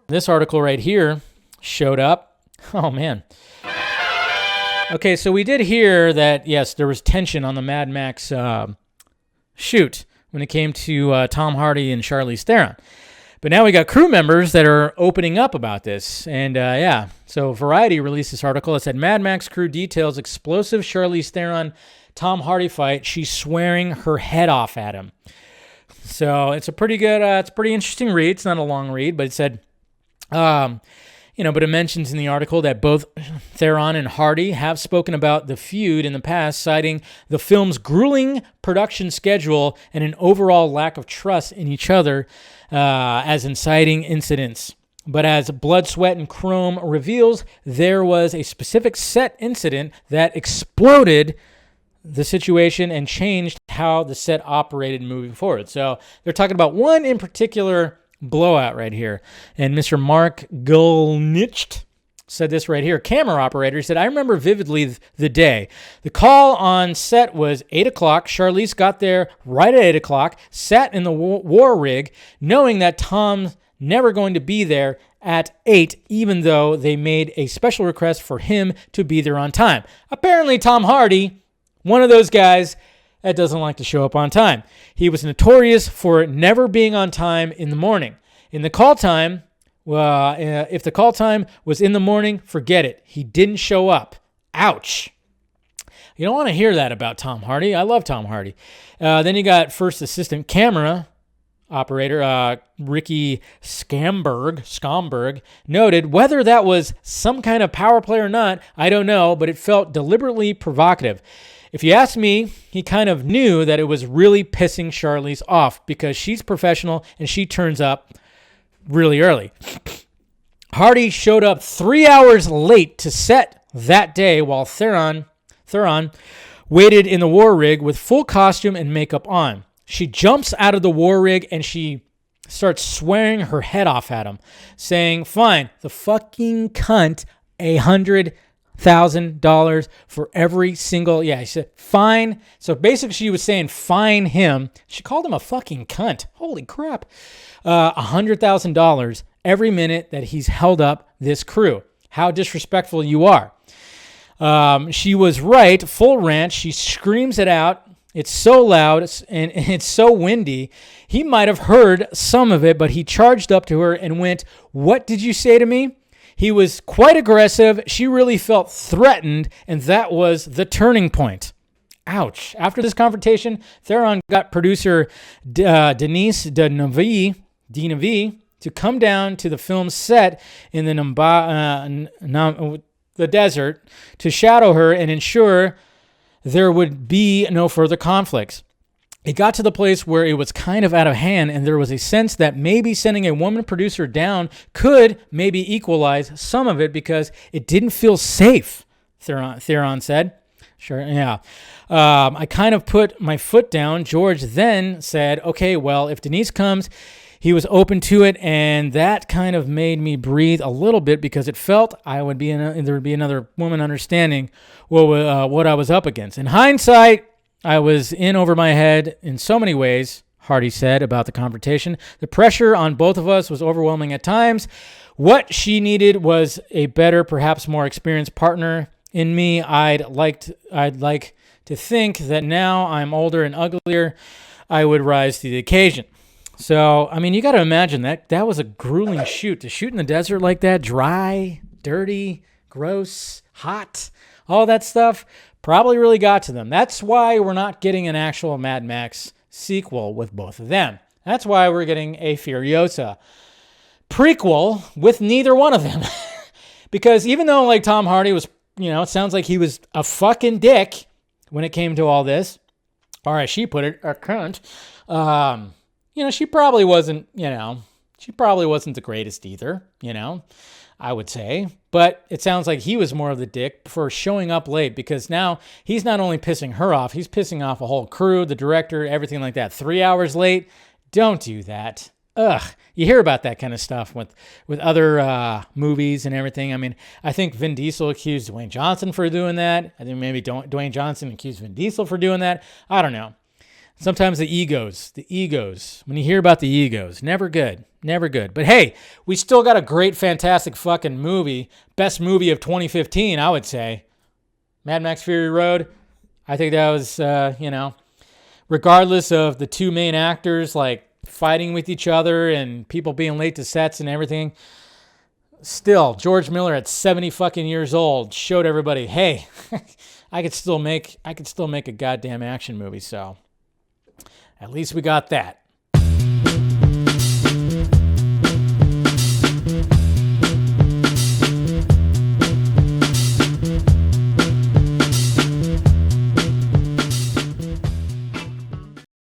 This article right here showed up. Oh, man. Okay, so we did hear that, yes, there was tension on the Mad Max shoot when it came to Tom Hardy and Charlize Theron. But now we got crew members that are opening up about this. And yeah, so Variety released this article. It said, Mad Max crew details explosive Charlize Theron Tom Hardy fight. She's swearing her head off at him. So it's a pretty good, it's a pretty interesting read. It's not a long read, but it said, but it mentions in the article that both Theron and Hardy have spoken about the feud in the past, citing the film's grueling production schedule and an overall lack of trust in each other as inciting incidents. But as Blood, Sweat, and Chrome reveals, there was a specific set incident that exploded the situation and changed how the set operated moving forward. So they're talking about one in particular blowout right here. And Mr. Mark Gulnicht said this right here. Camera operator said, I remember vividly the day. The call on set was 8 o'clock. Charlize got there right at 8 o'clock, sat in the war rig, knowing that Tom's never going to be there at 8, even though they made a special request for him to be there on time. Apparently, Tom Hardy, one of those guys that doesn't like to show up on time. He was notorious for never being on time in the morning. In the call time, if the call time was in the morning, forget it. He didn't show up. Ouch. You don't want to hear that about Tom Hardy. I love Tom Hardy. Then you got first assistant camera operator Ricky Scomberg noted, whether that was some kind of power play or not, I don't know, but it felt deliberately provocative. If you ask me, he kind of knew that it was really pissing Charlize off because she's professional and she turns up really early. Hardy showed up 3 hours late to set that day while Theron waited in the war rig with full costume and makeup on. She jumps out of the war rig and she starts swearing her head off at him, saying, fine, the fucking cunt, $100,000 for every single, he said, fine. So basically she was saying, fine him. She called him a fucking cunt. Holy crap. $100,000 every minute that he's held up this crew. How disrespectful you are. She was right. Full rant. She screams it out. It's so loud and it's so windy. He might have heard some of it, but he charged up to her and went, what did you say to me? He was quite aggressive. She really felt threatened, and that was the turning point. Ouch. After this confrontation, Theron got producer Denise Denavi to come down to the film's set in the desert to shadow her and ensure there would be no further conflicts. It got to the place where it was kind of out of hand, and there was a sense that maybe sending a woman producer down could maybe equalize some of it because it didn't feel safe, Theron said. Sure, yeah. I kind of put my foot down. George then said, okay, well, if Denise comes, he was open to it, and that kind of made me breathe a little bit because it felt there would be another woman understanding what I was up against. In hindsight, I was in over my head in so many ways, Hardy said about the confrontation. The pressure on both of us was overwhelming at times. What she needed was a better, perhaps more experienced partner in me. I'd like to think that now I'm older and uglier, I would rise to the occasion. So, I mean, you got to imagine that was a grueling shoot. To shoot in the desert like that, dry, dirty, gross, hot, all that stuff, probably really got to them. That's why we're not getting an actual Mad Max sequel with both of them. That's why we're getting a Furiosa prequel with neither one of them. Because even though like Tom Hardy was, it sounds like he was a fucking dick when it came to all this, or as she put it, a cunt, she probably wasn't, she probably wasn't the greatest either, I would say. But it sounds like he was more of the dick for showing up late because now he's not only pissing her off, he's pissing off a whole crew, the director, everything like that. 3 hours late, don't do that. Ugh. You hear about that kind of stuff with other movies and everything. I mean, I think Vin Diesel accused Dwayne Johnson for doing that. I think maybe Dwayne Johnson accused Vin Diesel for doing that. I don't know. Sometimes the egos. When you hear about the egos, never good. But hey, we still got a great, fantastic fucking movie. Best movie of 2015, I would say. Mad Max Fury Road. I think that was, regardless of the two main actors, like, fighting with each other and people being late to sets and everything, still, George Miller at 70 fucking years old showed everybody, hey, I could still make a goddamn action movie, so at least we got that.